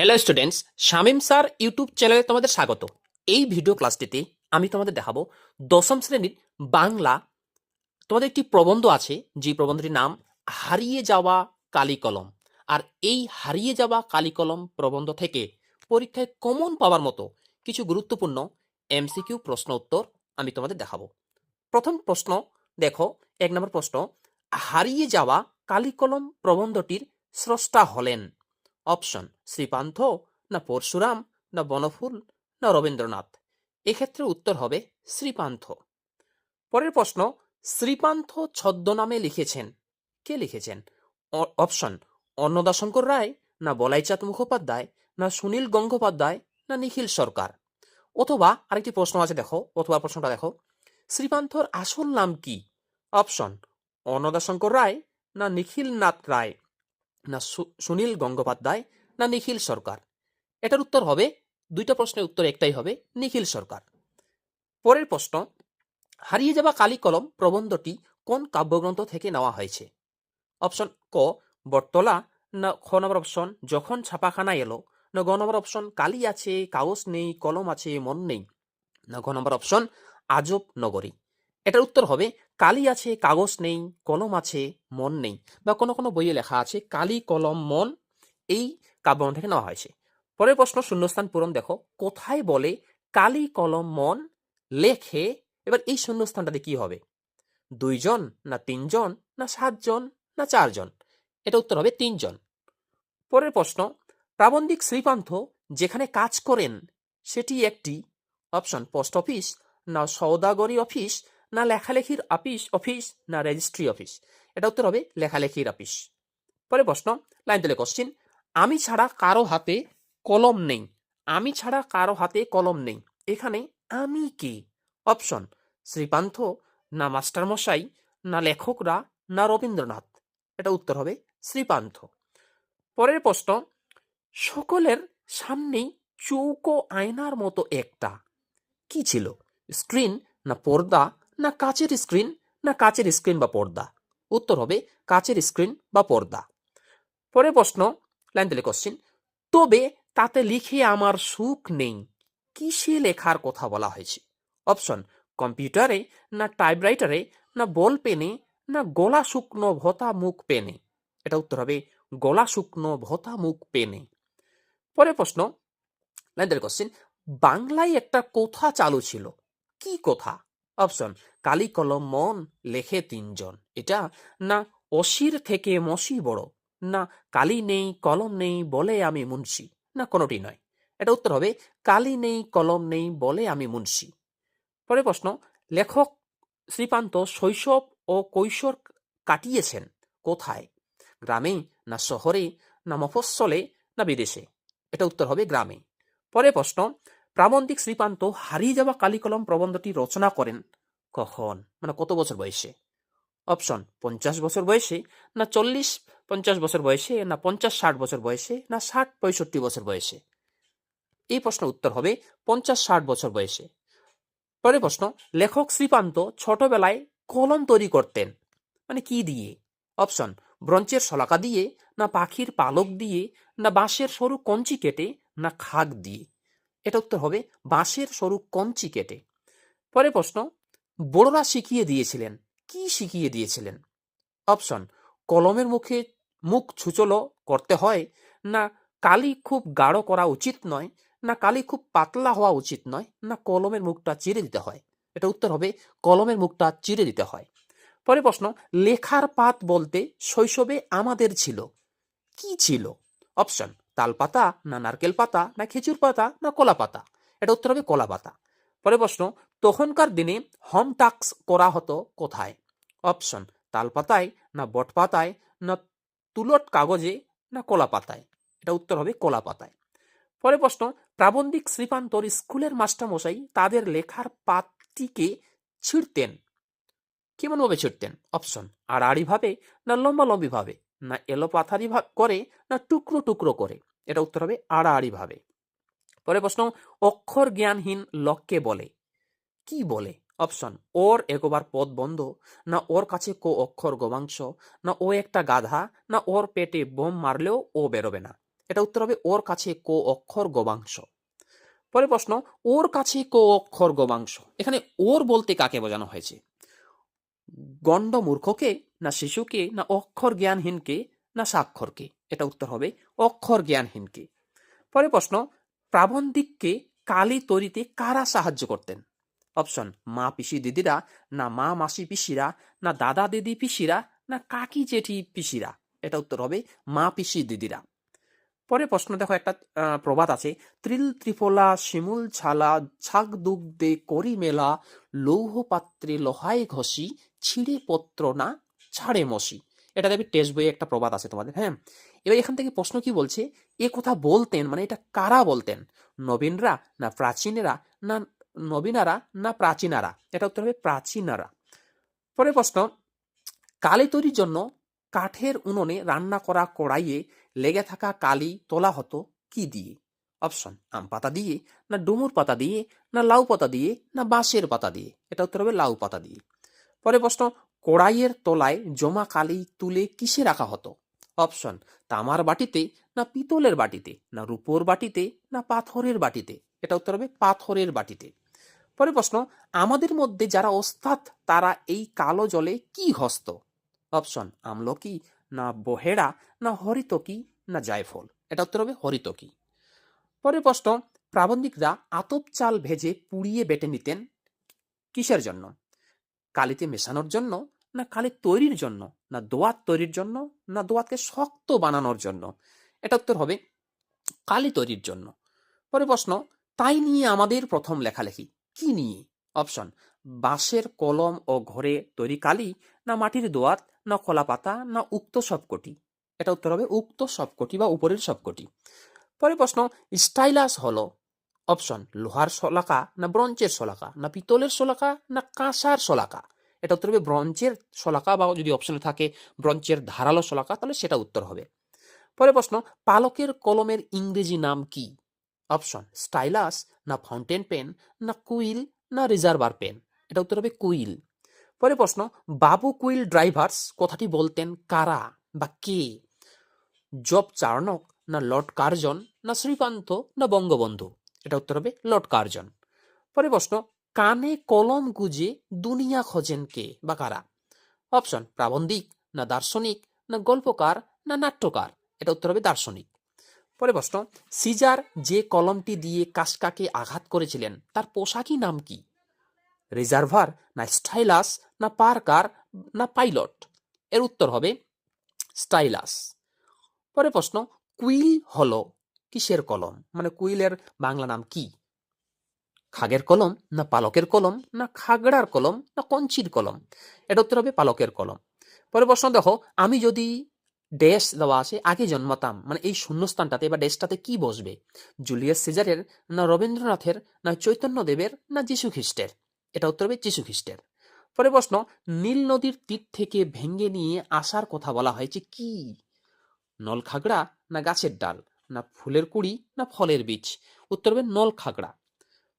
Hello students, Shamim sir YouTube চ্যানেলে তোমাদের স্বাগত। এই ভিডিও ক্লাসটিতে আমি তোমাদের দেখাবো দশম শ্রেণীর বাংলা। তোমাদের একটি প্রবন্ধ আছে, যে প্রবন্ধটির নাম হারিয়ে যাওয়া কালি কলম। আর এই হারিয়ে যাওয়া কালি কলম প্রবন্ধ থেকে পরীক্ষায় কমন পাওয়ার মতো কিছু গুরুত্বপূর্ণ এমসিকিউ প্রশ্ন উত্তর আমি তোমাদের দেখাবো। প্রথম প্রশ্ন দেখো, 1 নম্বর প্রশ্ন, হারিয়ে যাওয়া কালি কলম প্রবন্ধটির স্রষ্টা হলেন? অপশন শ্রীপান্থ, না পরশুরাম, না বনফুল, না রবীন্দ্রনাথ। এক্ষেত্রে উত্তর হবে শ্রীপান্থ। পরের প্রশ্ন, শ্রীপান্থ ছদ্মনামে লিখেছেন, কে লিখেছেন? অপশন অন্নদাশঙ্কর রায়, না বলাইচাঁদ মুখোপাধ্যায়, না সুনীল গঙ্গোপাধ্যায়, না নিখিল সরকার। অথবা আরেকটি প্রশ্ন আছে, দেখো অথবা প্রশ্নটা দেখো, শ্রীপান্থর আসল নাম কি? অপশন অন্নদাশঙ্কর রায়, না নিখিলনাথ রায়, না সুনীল গঙ্গোপাধ্যায়, না নিখিল সরকার। এটার উত্তর হবে, দুইটা প্রশ্নের উত্তর একটাই হবে, নিখিল সরকার। পরের প্রশ্ন, হারিয়ে যাওয়া কালি কলম প্রবন্ধটি কোন কাব্যগ্রন্থ থেকে নেওয়া হয়েছে? অপশন ক বটতলা, না খ নম্বর অপশন যখন ছাপাখানা এলো, না গ নম্বর অপশন কালি আছে কাগজ নেই কলম আছে মন নেই, না ঘ নম্বর অপশন আজব নগরী। এটার উত্তর হবে কালি আছে কাগজ নেই কলম আছে মন নেই, বা কোনো কোনো বইয়ে লেখা আছে কালি কলম মন, এই কাব্যগ্রন্থ থেকে নেওয়া হয়েছে। পরের প্রশ্ন শূন্যস্থান পূরণ, দেখো কোথায় বলে কালি কলম মন লেখে? এবার এই শূন্যস্থানটাতে কি হবে? 2 জন, না 3 জন, না 7 জন, না 4 জন? এটা উত্তর হবে 3 জন। পরের প্রশ্ন, প্রাবন্ধিক শ্রীপান্থ যেখানে কাজ করেন সেটি একটি, অপশন পোস্ট অফিস, না সওদাগরি অফিস, না লেখালেখির অফিস, না রেজিস্ট্রি অফিস। এটা উত্তর হবে লেখালেখির অফিস। পরের প্রশ্ন, লাইন তুলে কোশ্চিন, আমি ছাড়া কারো হাতে কলম নেই, আমি ছাড়া কারো হাতে কলম নেই, এখানে আমি কে? অপশন শ্রীপান্থ, না মাস্টারমশাই, না লেখকরা, না রবীন্দ্রনাথ। এটা উত্তর হবে শ্রীপান্থ। পরের প্রশ্ন, সকলের সামনেই চৌকো আয়নার মতো একটা, কি ছিল? স্ক্রিন, না পর্দা, না কাচের স্ক্রিন, না কাচের স্ক্রিন বা পর্দা? উত্তর হবে কাচের স্ক্রিন বা পর্দা। পরের প্রশ্ন, লাইন দিলে কোশ্চিন, তবে তাতে লিখে আমার সুখ নেই, কিসে লেখার কথা বলা হয়েছে? অপশন কম্পিউটারে, না টাইপরাইটারে, না বল পেনে, না গলা শুকনো ভতা মুখ পেনে? এটা উত্তর হবে গলা শুকনো ভতা মুখ পেনে। পরের প্রশ্ন, লাইন দিলে কোশ্চিন, বাংলায় একটা কথা চালু ছিল, কি কথা? অপশন কালি কলম মন লেখে 3 জন, এটা, না অসির থেকে মসি বড়, না কালি নেই কলম নেই বলে আমি মুন্সি, না কোনোটি নয়? এটা উত্তর হবে কালি নেই কলম নেই বলে আমি মুন্সি। পরের প্রশ্ন, লেখক শ্রীপান্থ শৈশব ও কৈশোর কাটিয়েছেন কোথায়? গ্রামে, না শহরে, না মফস্বলে, না বিদেশে? এটা উত্তর হবে গ্রামে। পরের প্রশ্ন, প্রাবন্ধিক শ্রীপান্থ হারিয়ে যাওয়া কালিকলম প্রবন্ধটি রচনা করেন কখন, মানে কত বছর বয়সে? অপশন 50 বছর বয়সে, না 40-50 বছর বয়সে, না 50-60 বছর বয়সে, না 60-65 বছর বয়সে? এই প্রশ্নের উত্তর হবে 50-60 বছর বয়সে। পরের প্রশ্ন, লেখক শ্রীপান্থ ছোটবেলায় কলম তৈরি করতেন, মানে কি দিয়ে? অপশন ব্রঞ্চের শলাকা দিয়ে, না পাখির পালক দিয়ে, না বাঁশের সরু কঞ্চি কেটে, না খাক দিয়ে? এটা উত্তর হবে বাঁশের সরু কঞ্চি কেটে। পরের প্রশ্ন, বড়রা শিখিয়ে দিয়েছিলেন, কি শিখিয়ে দিয়েছিলেন? অপশন কলমের মুখ ছুচলো করতে হয়, না কালি খুব গাঢ় করা উচিত নয়, না কালি খুব পাতলা হওয়া উচিত নয়, না কলমের মুখটা চিরে দিতে হয়? এটা উত্তর হবে কলমের মুখটা চিরে দিতে হয়। পরের প্রশ্ন, লেখার পাত বলতে শৈশবে আমাদের ছিল, কি ছিল? অপশন তালপাতা, না নারকেল পাতা, না খেজুর পাতা, না কলা পাতা? এটা উত্তর হবে কলা পাতা। পরের প্রশ্ন, তখনকার দিনে হোম টাস্ক করা হতো কোথায়? অপশন তালপাতায়, না বট পাতায়, না তুলট কাগজে, না কলা পাতায়? এটা উত্তর হবে কলা পাতায়। পরের প্রশ্ন, প্রাবন্ধিক শ্রীপান্তর স্কুলের মাস্টারমশাই তাদের লেখার পাতটিকে ছিঁড়তেন, কেমন ভাবে ছিঁড়তেন? অপশন আড়াআড়ি ভাবে, না লম্বালম্বি ভাবে, না এলোপাথারি করে, না টুকরো টুকরো করে? এটা উত্তর হবে আড়াআড়ি ভাবে। পরে প্রশ্ন, অক্ষর জ্ঞানহীন লোককে বলে, কি বলে? অপশন ওর একবার পদ বন্ধ, না ওর কাছে অক্ষর গোমাংস, না ও একটা গাধা, না ওর পেটে বোম মারলেও ও বেরোবে না? এটা উত্তর হবে ওর কাছে কো অক্ষর গবাংশ। পরের প্রশ্ন, ওর কাছে কো অক্ষর গবাংশ, এখানে ওর বলতে কাকে বোঝানো হয়েছে? গণ্ড মূর্খকে, না শিশুকে, না অক্ষর জ্ঞানহীনকে, না স্বাক্ষরকে? এটা উত্তর হবে অক্ষর জ্ঞানহীনকে। পরের প্রশ্ন, প্রাবন্ধিককে কালি তৈরিতে কারা সাহায্য করতেন? অপশন, মা পিসি দিদিরা, না মা মাসি পিসিরা, না দাদা দিদি পিসিরা, না কাকি জেঠি পিসিরা? এটা উত্তর হবে মা পিসি দিদিরা। পরের প্রশ্ন দেখো, একটা প্রবাদ আছে, ত্রিল ত্রিফলা শিমুল ছালা ছাগ দুগ্ধে করি মেলা, লৌহ পাত্রে লোহায় ঘষি, ছিঁড়ে পত্র না ছাড়ে মসি। এটা দেখবি টেক্সট বইয়ে একটা প্রবাদ আছে তোমাদের। হ্যাঁ, এবার এখান থেকে প্রশ্ন কি বলছে, এ কথা বলতেন মানে এটা কারা বলতেন? নবীনরা, না প্রাচীনেরা, না নবীনারা, না প্রাচীনারা? এটা উত্তর হবে প্রাচীনারা। পরের প্রশ্ন, কালি তৈরির জন্য কাঠের উনুনে রান্না করা কড়াইয়ে লেগে থাকা কালি তোলা হতো কি দিয়ে? অপশন, আম পাতা দিয়ে, না ডুমুর পাতা দিয়ে, না লাউ পাতা দিয়ে, না বাঁশের পাতা দিয়ে? এটা উত্তর হবে লাউ পাতা দিয়ে। পরে প্রশ্ন, কড়াইয়ের তলায় জমা কালি তুলে কিসে রাখা হতো? অপশন, তামার বাটিতে, না পিতলের বাটিতে, না রূপোর বাটিতে, না পাথরের বাটিতে? এটা উত্তর হবে পাথরের বাটিতে। পরে প্রশ্ন, আমাদের মধ্যে যারা ওস্তাদ তারা এই কালো জলে কি ঘসত? অপশন, আমলকি, না বহেড়া, না হরিতকি, না জায়ফল? এটা উত্তর হবে হরিতকি। পরের প্রশ্ন, প্রাবন্ধিকরা আতপ চাল ভেজে পুড়িয়ে বেটে নিতেন কিসের জন্য? কালিতে মেশানোর জন্য, না কালি তৈরির জন্য, না দোয়াত তৈরির জন্য, না দোয়াতকে শক্ত বানানোর জন্য? এটা উত্তর হবে কালি তৈরির জন্য। পরে প্রশ্ন, তাই নিয়ে আমাদের প্রথম লেখালেখি কি নিয়ে? অপশন, বাঁশের কলম ও ঘরে তৈরি কালি, না মাটির দোয়াত, না কলা পাতা, না উক্ত সবকটি? এটা উত্তর হবে উক্ত সবকটি বা উপরের সবকটি। পরে প্রশ্ন, স্টাইলাস হলো অপশন, লোহার শলাকা, না ব্রঞ্চের শলাকা, না পিতলের শলাকা, না কাঁসার শলাকা? এটা উত্তর হবে ব্রঞ্চের শলাকা, বা যদি অপশনে থাকে ব্রঞ্চের ধারালো শলাকা তাহলে সেটা উত্তর হবে। পরে প্রশ্ন, পালকের কলমের ইংরেজি নাম কি? অপশন, স্টাইলাস, না ফাউন্টেন পেন, না কুইল, না রিজার্ভার পেন? এটা উত্তর হবে কুইল। পরে প্রশ্ন, বাবু কুইল ড্রাইভার্স কথাটি বলতেন কারা বা কে? জব চার্নক, না লর্ড কার্জন, না শ্রীকান্ত, না বঙ্গবন্ধু? এটা উত্তর হবে লর্ড কার্জন। পরে প্রশ্ন, কানে কলম গুজে দুনিয়া খোঁজেন কে বা কারা? অপশন, প্রাবন্ধিক, না দার্শনিক, না গল্পকার, না নাট্যকার? এটা উত্তর হবে দার্শনিক। পরে প্রশ্ন, সিজার যে কলমটি দিয়ে কাসকাকে আঘাত করেছিলেন তার পোশাকি নাম কি? রিজার্ভার, না স্টাইলাস, না পার্কার, না পাইলট? এর উত্তর হবে স্টাইলাস। পরে প্রশ্ন, কুইল হলো কিসের কলম, মানে কুইলের বাংলা নাম কি? খাগের কলম, না পালকের কলম, না খাগড়ার কলম, না কঞ্চির কলম? এটা উত্তর হবে পালকের কলম। পরে প্রশ্ন দেখো, আমি যদি ড্যাশ দেওয়া আছে আগে জন্মাতাম, মানে এই শূন্যস্থানটাতে বা ড্যাশটাতে কি বসবে? জুলিয়াস সিজারের, না রবীন্দ্রনাথের, না চৈতন্যদেবের, না যীশু খ্রিস্টের? এটা উত্তর হবে যীশু খ্রিস্টের। পরে প্রশ্ন, নীল নদীর তীর থেকে ভেঙে নিয়ে আসার কথা বলা হয়েছে কি? নল খাগড়া, না গাছের ডাল, না ফুলের কুড়ি, না ফলের বীজ? উত্তর হবে নল খাগড়া।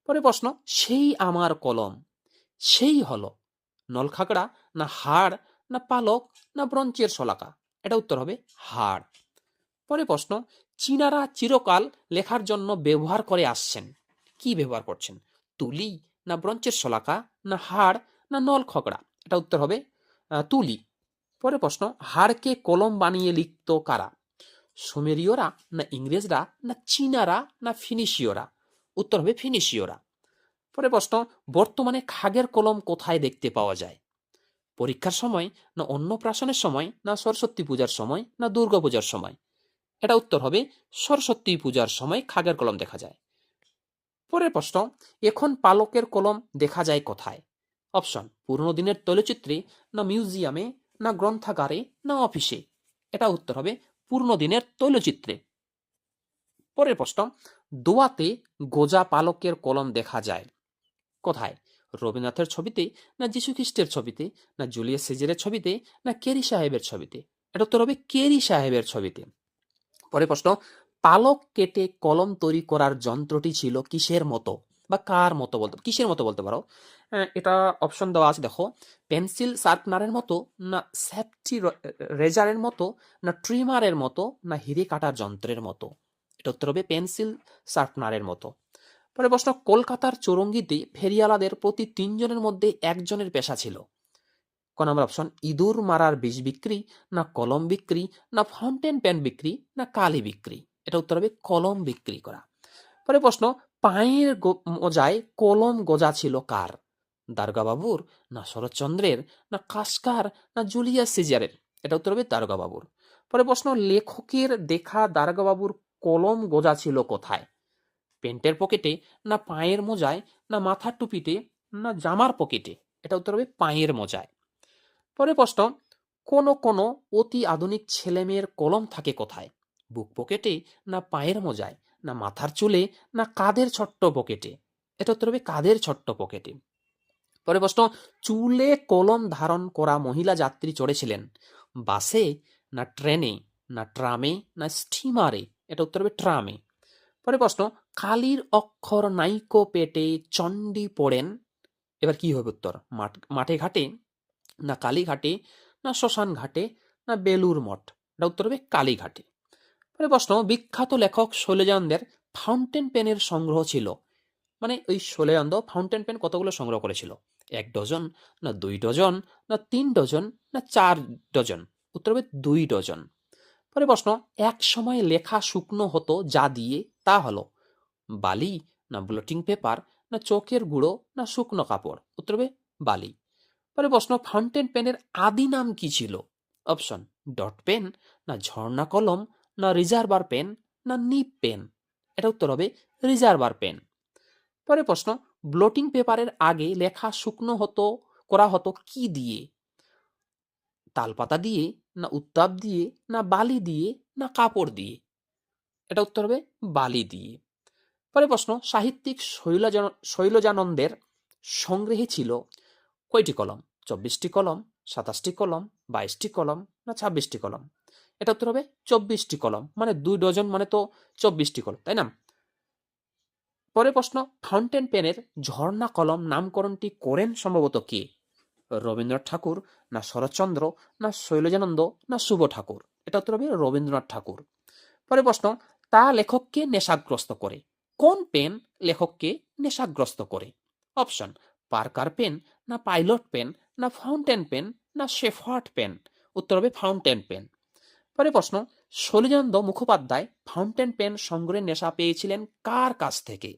পরে প্রশ্ন, সেই আমার কলম, সেই হলো নল খাগড়া, না হাড়, না পালক, না ব্রঞ্চের শলাকা? এটা উত্তর হবে হাড়। পরে প্রশ্ন, চীনারা চিরকাল লেখার জন্য ব্যবহার করে আসছেন, কি ব্যবহার করছেন? তুলি, না ব্রঞ্চের শলাকা, না হাড়, না নল খগড়া? এটা উত্তর হবে তুলি। পরে প্রশ্ন, হাড়কে কলম বানিয়ে লিখত কারা? সুমেরীয়রা, না ইংরেজরা, না চীনারা, না ফিনিশীয়রা? উত্তর হবে ফিনিশীয়রা। পরে প্রশ্ন, বর্তমানে খাগের কলম কোথায় দেখতে পাওয়া যায়? পরীক্ষার সময়, না অন্নপ্রাশনের সময়, না সরস্বতী পূজার সময়, না দুর্গা পূজার সময়? এটা উত্তর হবে সরস্বতী পূজার সময় খাগের কলম দেখা যায়। পরের প্রশ্ন, এখন পালকের কলম দেখা যায় কোথায়? অপশন, পুরনো দিনের তৈলচিত্রে, না মিউজিয়ামে, না গ্রন্থাগারে, না অফিসে? এটা উত্তর হবে পুরনো দিনের তৈলচিত্রে। পরের প্রশ্ন, দোয়াতে গোজা পালকের কলম দেখা যায় কোথায়? রবীন্দ্রনাথের ছবিতে, না যীশু খ্রিস্টের ছবিতে, না জুলিয়াস সিজারের ছবিতে, না কেরি সাহেবের ছবিতে? এটা উত্তর হবে কেরি সাহেবের ছবিতে। পরে প্রশ্ন, পালক কেটে কলম তৈরি করার যন্ত্রটি ছিল কিসের মতো? বা কার মতো বলতে, কিসের মতো বলতে পারো। এটা অপশন দেওয়া আছে, দেখো, পেন্সিল শার্পনারের মতো, না সেফটি রেজারের মতো, না ট্রিমারের মতো, না হিরে কাটার যন্ত্রের মতো। এটা উত্তর হবে পেন্সিল শার্পনারের মতো। পরে প্রশ্ন, কলকাতার চৌরঙ্গিতে ফেরিওয়ালাদের প্রতি 3 জনের মধ্যে একজনের পেশা ছিল। ক নম্বর অপশন, ইঁদুর মারার বিষ বিক্রি, না কলম বিক্রি, না ফাউন্টেন পেন বিক্রি, না কালি বিক্রি। এটা উত্তর হবে কলম বিক্রি করা। পরে প্রশ্ন, পায়ের মোজায় কলম গোজা ছিল কার? দারোগাবাবুর, না শরৎচন্দ্রের, না কাসকার, না জুলিয়াস সিজারের। এটা উত্তর হবে দারোগাবাবুর। পরে প্রশ্ন, লেখকের দেখা দারোগাবাবুর কলম গোজা ছিল কোথায়? প্যান্টের পকেটে, না পায়ের মোজায়, না মাথার টুপিতে, না জামার পকেটে। এটা উত্তর হবে পায়ের মোজায়। পরে প্রশ্ন, কোন কোন অতি আধুনিক ছেলেমেয়ের কলম থাকে কোথায়? বুক পকেটে, না পায়ের মোজায়, না মাথার চুলে, না কাঁধের ছোট্ট পকেটে। এটা উত্তর হবে কাঁধের ছোট্ট পকেটে। পরে প্রশ্ন, চুলে কলম ধারণ করা মহিলা যাত্রী চড়েছিলেন বাসে, না ট্রেনে, না ট্রামে, না স্টিমারে। এটা উত্তর হবে ট্রামে। পরে প্রশ্ন, কালির অক্ষর নাইকো পেটে চণ্ডী পড়েন। এবার কি হবে উত্তর? মাঠে ঘাটে, না কালীঘাটে, না শ্মশান ঘাটে, না বেলুর মঠ। এটা উত্তর হবে কালীঘাটে। পরে প্রশ্ন, বিখ্যাত লেখক শৈলজানন্দের ফাউন্টেন পেনের সংগ্রহ ছিল, মানে ওই শৈলজানন্দ ফাউন্টেন পেন কতগুলো সংগ্রহ করেছিল? 1 ডজন, না 2 ডজন, না 3 ডজন, না 4 ডজন। উত্তর হবে 2 ডজন। পরে প্রশ্ন, এক সময় লেখা শুকনো হতো যা দিয়ে, তা হলো বালি, না ব্লটিং পেপার, না চোখের গুঁড়ো, না শুকনো কাপড়। উত্তর হবে বালি। পরে প্রশ্ন, ফাউন্টেন পেনের আদি নাম কি ছিল? অপশন, ডট পেন, না ঝর্ণা কলম, না রিজার্ভার পেন, না নিপ পেন। এটা উত্তর হবে রিজার্ভার পেন। পরে প্রশ্ন, ব্লটিং পেপারের আগে লেখা শুকনো করা হতো কি দিয়ে? তালপাতা দিয়ে, না উত্তাপ দিয়ে, না বালি দিয়ে, না কাপড় দিয়ে। এটা উত্তর হবে বালি দিয়ে। পরে প্রশ্ন, সাহিত্যিক শৈলজানন্দের সংগ্রহে ছিল কয়টি কলম? 24টি কলম, 27টি কলম, 22টি কলম, না 26টি কলম। এটা উত্তর হবে 24টি কলম, মানে 2 ডজন মানে তো 24টি কলম, তাই না? পরে প্রশ্ন, ফাউন্টেন পেনের ঝর্ণা কলম নামকরণটি করেন সম্ভবত কে? রবীন্দ্রনাথ ঠাকুর, না শরৎচন্দ্র, না শৈলজানন্দ, না শুভ ঠাকুর। এটা উত্তর হবে রবীন্দ্রনাথ ঠাকুর। পরে প্রশ্ন, তা লেখককে নেশাগ্রস্ত করে। কোন পেন লেখককে নেশাগ্রস্ত করে? অপশন, পার্কার পেন, না পাইলট পেন, না ফাউন্টেন পেন, না শেফার্ড পেন। উত্তর হবে ফাউন্টেন পেন। পরে প্রশ্ন, শৈলজানন্দ মুখোপাধ্যায় ফাউন্টেন পেন সংগ্রহের নেশা পেয়েছিলেন কার কাছ থেকে?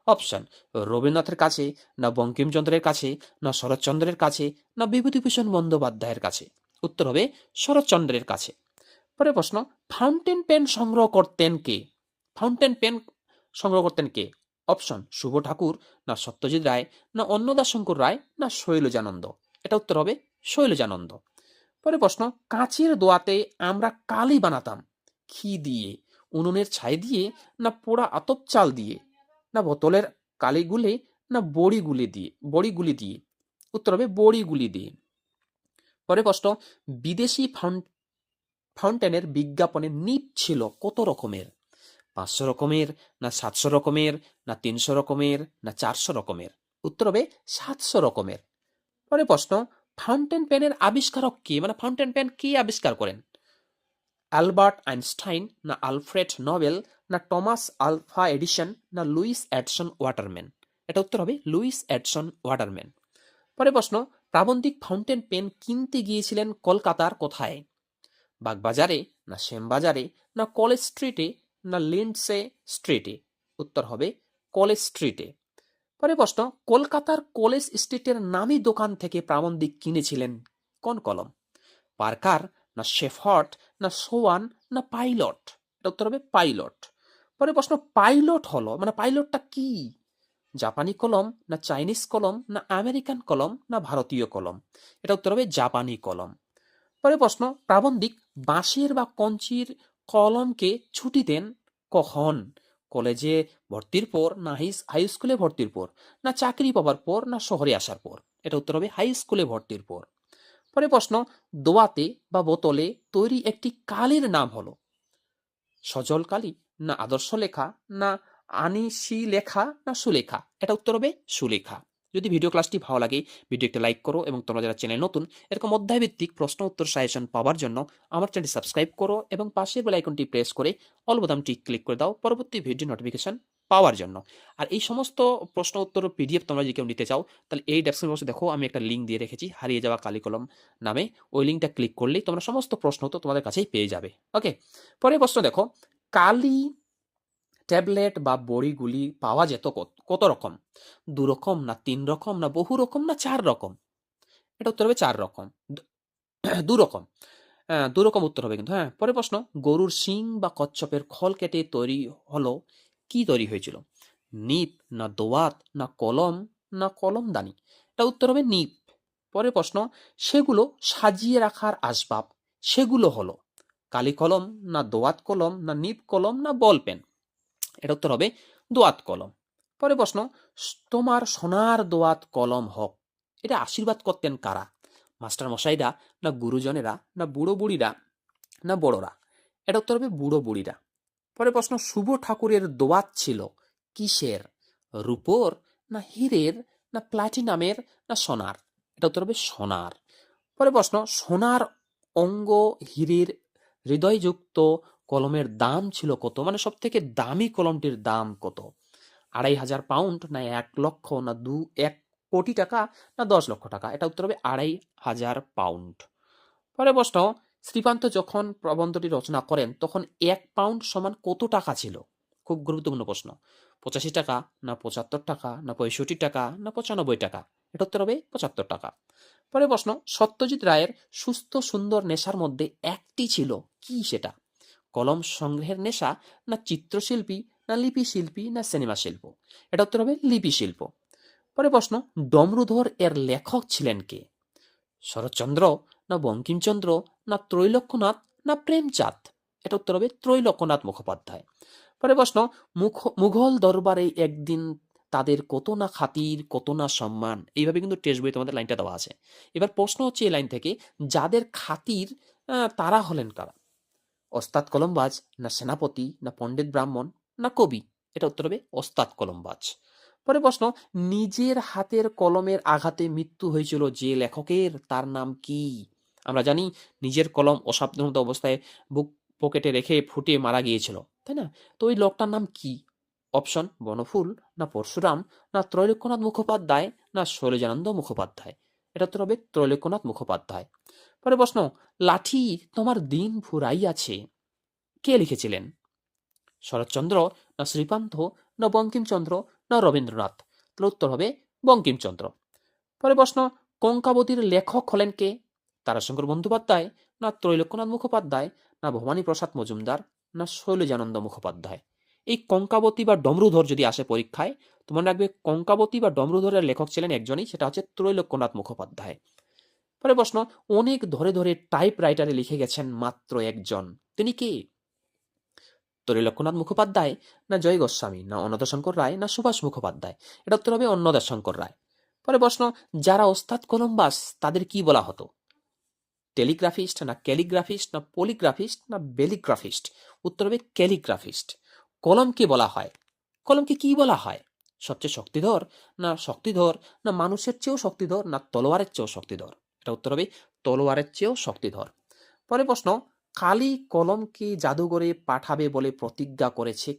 অপশন, রবীন্দ্রনাথের কাছে, না বঙ্কিমচন্দ্রের কাছে, না শরৎচন্দ্রের কাছে, না বিভূতিভূষণ বন্দ্যোপাধ্যায়ের কাছে। উত্তর হবে শরৎচন্দ্রের কাছে। পরে প্রশ্ন, ফাউন্টেন পেন সংগ্রহ করতেন কে? ফাউন্টেন পেন সংগ্রহ করতেন কে? অপশন, শুভ ঠাকুর, না সত্যজিৎ রায়, না অন্নদাশঙ্কর রায়, না শৈলজানন্দ। এটা উত্তর হবে শৈলজানন্দ। পরে প্রশ্ন, কাঁচের দোয়াতে আমরা কালি বানাতাম ঘি দিয়ে, উনুনের ছাই দিয়ে, না পোড়া আতপ চাল দিয়ে, না বোতলের কালি গুলে, না বড়িগুলি দিয়ে। উত্তর হবে বড়িগুলি দিয়ে। পরে প্রশ্ন, বিদেশি ফাউন্টেনের বিজ্ঞাপনের নিপ ছিল কত রকমের? 500 রকমের, না 700 রকমের, না 300 রকমের, না 400 রকমের। উত্তর হবে 700 রকমের। পরে প্রশ্ন, ফাউন্টেন পেনের আবিষ্কারক কে, মানে ফাউন্টেন পেন কে আবিষ্কার করেন? অ্যালবার্ট আইনস্টাইন, না আলফ্রেড নোবেল, না টমাস আলভা এডিসন, না লুইস এডসন ওয়াটারম্যান। এটা উত্তর হবে লুইস এডসন ওয়াটারম্যান। পরে প্রশ্ন, প্রাবন্ধিক ফাউন্টেন পেন কিনতে গিয়েছিলেন কলকাতার কোথায়? বাগবাজারে, না শ্যামবাজারে, না কলেজ স্ট্রিটে, না লিন্ডসে স্ট্রিটে। উত্তর হবে কলেজ স্ট্রিটে। পরে প্রশ্ন, কলকাতার কলেজ স্ট্রিটের নামী দোকান থেকে প্রাবন্ধিক কিনেছিলেন কোন কলম? পার্কার, না শেফার্ড, না সোয়ান, না পাইলট। এটা উত্তর হবে পাইলট। পরে প্রশ্ন, পাইলট হলো, মানে পাইলটটা কি? জাপানি কলম, না চাইনিজ কলম, না আমেরিকান কলম, না ভারতীয় কলম। এটা উত্তর হবে জাপানি কলম। পরে প্রশ্ন, প্রাবন্ধিক বাঁশের বা কঞ্চির কলমকে ছুটি দেন কখন? কলেজে ভর্তির পর, না হাই স্কুলে ভর্তির পর, না চাকরি পাওয়ার পর, না শহরে আসার পর। এটা উত্তর হবে হাই স্কুলে ভর্তির পর। পরে প্রশ্ন, দোয়াতে বা বোতলে তৈরি একটি কালির নাম হলো সজল কালি, না আদর্শ লেখা, না আনিসি লেখা না সুলেখা? এটা উত্তর হবে সুলেখা। যদি ভিডিও ক্লাসটি ভালো লাগে ভিডিও একটা লাইক করো, এবং তোমরা যারা চ্যানেল নতুন এরকম অধ্যায়ভিত্তিক প্রশ্ন উত্তর সাজেশন পাওয়ার জন্য আমার চ্যানেলটি সাবস্ক্রাইব করো এবং পাশের বেল আইকনটি প্রেস করে অল বোতামটি ক্লিক করে দাও পরবর্তী ভিডিও নোটিফিকেশন পাওয়ার জন্য। আর এই সমস্ত প্রশ্ন উত্তর পিডিএফ তোমরা যদি কেউ নিতে চাও তাহলে এই ডেসক্রিপশন বক্সে দেখো আমি একটা লিঙ্ক দিয়ে রেখেছি, হারিয়ে যাওয়া কালি কলম নামে। ওই লিঙ্কটা ক্লিক করলেই তোমরা সমস্ত প্রশ্ন উত্তর তোমাদের কাছেই পেয়ে যাবে। ওকে, পরের প্রশ্ন দেখো, কালি ট্যাবলেট বা বড়িগুলি পাওয়া যেত কত রকম? 2 রকম না 3 রকম না বহু রকম না 4 রকম? এটা উত্তর হবে 4 রকম। 2 রকম। 2 রকম উত্তর হবে কিন্তু। হ্যাঁ, পরের প্রশ্ন, গরুর শিং বা কচ্ছপের খোল কেটে তৈরি হলো, কি তৈরি হয়েছিল? নিপ না দোয়াত না কলম না কলমদানি? এটা উত্তর হবে নিপ। পরের প্রশ্ন, সেগুলো সাজিয়ে রাখার আসবাব, সেগুলো হলো কালি কলম না দোয়াত কলম না নিপ কলম না বল পেন? এটা উত্তর হবে দোয়াত কলম। পরে প্রশ্ন, তোমার সোনার দোয়াত কলম হোক, এটা আশীর্বাদ করতেন কারা? মাস্টার মশাইরা না গুরুজনেরা না বুড়ো বুড়িরা না বড়রা? এটা উত্তর হবে বুড়ো বুড়িরা। পরে প্রশ্ন, শুভ ঠাকুরের দোয়াত ছিল কিসের? রূপোর না হীরের না প্লাটিনামের না সোনার? এটা উত্তর হবে সোনার। পরে প্রশ্ন, সোনার অঙ্গ হীরের হৃদয়যুক্ত কলমের দাম ছিল কত? মানে সব থেকে দামি কলমটির দাম কত? 2,500 পাউন্ড না 1 লক্ষ না 1 কোটি টাকা না 10 লক্ষ টাকা? এটা উত্তর হবে 2,500 পাউন্ড। পরে প্রশ্ন, শ্রীকান্ত যখন প্রবন্ধটি রচনা করেন তখন 1 পাউন্ড সমান কত টাকা ছিল? খুব গুরুত্বপূর্ণ প্রশ্ন। 85 টাকা না 75 টাকা না 65 টাকা না 95 টাকা? এটা উত্তর হবে 75 টাকা। পরে প্রশ্ন, সত্যজিৎ রায়ের সুস্থ সুন্দর নেশার মধ্যে একটি ছিল, কি সেটা? কলম সংগ্রহের নেশা না চিত্রশিল্পী না লিপি শিল্পী না সিনেমা শিল্প? এটা উত্তর হবে লিপি শিল্প। পরে প্রশ্ন, ডমরুধর এর লেখক ছিলেন কে? শরৎচন্দ্র না বঙ্কিমচন্দ্র না ত্রৈলোক্যনাথ না প্রেমচাঁদ? এটা উত্তর হবে ত্রৈলোক্যনাথ মুখোপাধ্যায়। পরে প্রশ্ন, মুঘল দরবারে একদিন তাদের কত না খাতির কত না সম্মান? এইভাবে কিন্তু টেক্সট বই তোমাদের লাইনটা দেওয়া আছে। এবার প্রশ্ন হচ্ছে এই লাইন থেকে, যাদের খাতির তারা হলেন কারা? ওস্তাদ কলমবাজ না সেনাপতি না পণ্ডিত ব্রাহ্মণ না কবি? এটা উত্তর হবে ওস্তাদ কলমবাজ। পরে প্রশ্ন, নিজের হাতের কলমের আঘাতে মৃত্যু হয়েছিল যে লেখকের, তার নাম কি? আমরা জানি নিজের কলম অসাবধানত অবস্থায় বুক পকেটে রেখে ফুটে মারা গিয়েছিল, তাই না? তো ওই লোকটার নাম কি? অপশন, বনফুল না পরশুরাম না ত্রৈলোক্যনাথ মুখোপাধ্যায় না শৈলজানন্দ মুখোপাধ্যায়? এটা উত্তর হবে ত্রৈলোক্যনাথ মুখোপাধ্যায়। পরে প্রশ্ন, লাঠি তোমার দিন ফুরাইয়াছে, কে লিখেছিলেন? শরৎচন্দ্র না শ্রীকান্ত না বঙ্কিমচন্দ্র না রবীন্দ্রনাথ? তাহলে উত্তর হবে বঙ্কিমচন্দ্র। পরে প্রশ্ন, কঙ্কাবতীর লেখক হলেন কে? তারাশঙ্কর বন্দ্যোপাধ্যায় না ত্রৈলোক্যনাথ মুখোপাধ্যায় না ভবানী প্রসাদ মজুমদার না শৈলজানন্দ মুখোপাধ্যায়? এই কঙ্কাবতী বা ডমরুধর যদি আসে পরীক্ষায়, তো মনে রাখবে কঙ্কাবতী বা ডমরুধরের লেখক ছিলেন একজনই, সেটা হচ্ছে ত্রৈলোক্যনাথ মুখোপাধ্যায়। পরে প্রশ্ন, অনেক ধরে ধরে টাইপ রাইটারে লিখে গেছেন মাত্র একজন, তিনি কে? ত্রৈলোক্যনাথ মুখোপাধ্যায় না জয় গোস্বামী না অন্নদাশঙ্কর রায় না সুভাষ মুখোপাধ্যায়? এটা উত্তর হবে অন্নদাশঙ্কর রায়। পরে প্রশ্ন, যারা ওস্তাদ কলমবাস তাদের কি বলা হতো? টেলিগ্রাফিস্ট না ক্যালিগ্রাফিস্ট না পলিগ্রাফিস্ট না বেলিগ্রাফিস্ট? উত্তর হবে ক্যালিগ্রাফিস্ট। কলমকে বলা হয়, কলমকে কি বলা হয়? সবচেয়ে শক্তিধর না শক্তিধর না মানুষের চেয়েও শক্তিধর না তলোয়ারের চেয়েও শক্তিধর? এটা উত্তর হবে তলোয়ারের চেয়েও শক্তিধর। পরে প্রশ্ন, কালি কলমকে জাদুঘরে পাঠাবে বলে প্রতিজ্ঞা করেছে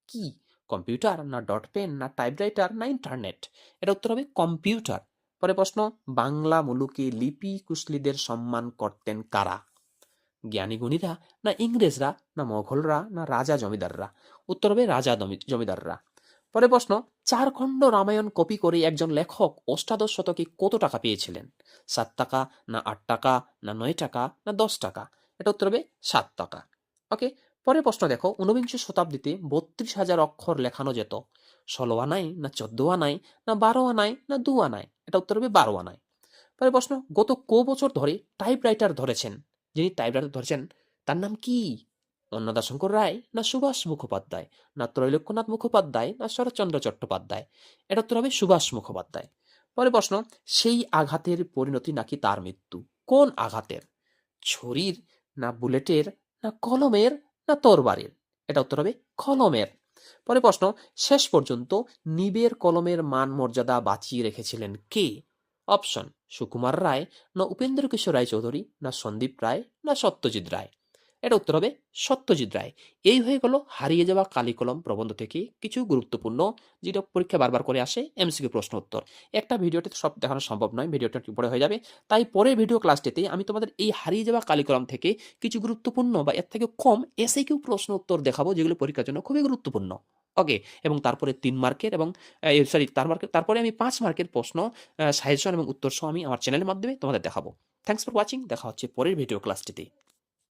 কি? কম্পিউটার না ডট পেন না টাইপরাইটার না ইন্টারনেট? এটা উত্তর হবে কম্পিউটার। পরে প্রশ্ন, বাংলা মুলুকে লিপি কুশলীদের সম্মান করতেন কারা? জ্ঞানীগুণীরা না ইংরেজরা না মোগলরা না রাজা জমিদাররা? উত্তর হবে রাজা জমিদাররা। পরে প্রশ্ন, 4 খণ্ড রামায়ণ কপি করে একজন লেখক অষ্টাদশ শতকে কত টাকা পেয়েছিলেন? 7 টাকা না 8 টাকা না 9 টাকা না 10 টাকা? এটা উত্তর হবে 7 টাকা। ওকে, পরের প্রশ্ন দেখো, 19 শতাব্দীতে 32,000 অক্ষর লেখানো যেত, 16 আনায় না 14 আনায় না 12 আনায় না 2 আনায়? এটা উত্তর হবে 12 আনায়। পরের প্রশ্ন, গত বছর ধরে টাইপরাইটার ধরেছেন, যিনি টাইপরাইটার ধরেছেন তার নাম কি? অন্নদাশঙ্কর রায় না সুভাষ মুখোপাধ্যায় না ত্রৈলোক্যনাথ মুখোপাধ্যায় না শরৎচন্দ্র চট্টোপাধ্যায়? এটা উত্তর হবে সুভাষ মুখোপাধ্যায়। পরে প্রশ্ন, সেই আঘাতের পরিণতি নাকি তার মৃত্যু, কোন আঘাতের? ছুরির না বুলেটের না কলমের না তরবারির? এটা উত্তর হবে কলমের। পরে প্রশ্ন, শেষ পর্যন্ত নিবের কলমের মান মর্যাদা বাঁচিয়ে রেখেছিলেন কে? অপশন, সুকুমার রায়, না উপেন্দ্র কিশোর রায় চৌধুরী, না সন্দীপ রায়, না সত্যজিৎ রায়। এটা উত্তর হবে সত্যজিৎ রায়। এই হয়ে গেল হারিয়ে যাওয়া কালিকলম প্রবন্ধ থেকে কিছু গুরুত্বপূর্ণ, যেটা পরীক্ষা বারবার করে আসে, এমসিকিউ প্রশ্ন উত্তর। একটা ভিডিওতে সব দেখানো সম্ভব নয়, ভিডিওটা একটু বড় হয়ে যাবে। তাই পরের ভিডিও ক্লাসটিতে আমি তোমাদের এই হারিয়ে যাওয়া কালিকলম থেকে কিছু গুরুত্বপূর্ণ বা এর থেকে কম এসএকিউ প্রশ্ন উত্তর দেখাবো, যেগুলো পরীক্ষার জন্য খুবই গুরুত্বপূর্ণ। ওকে, এবং তারপরে 3 মার্কের এবং সরি তারপরে আমি 5 মার্কের প্রশ্ন, সাজেশন এবং উত্তর সহ আমি আমার চ্যানেলের মাধ্যমে তোমাদের দেখাবো। Thanks for watching. দেখা হচ্ছে পরের ভিডিও ক্লাসটিতে।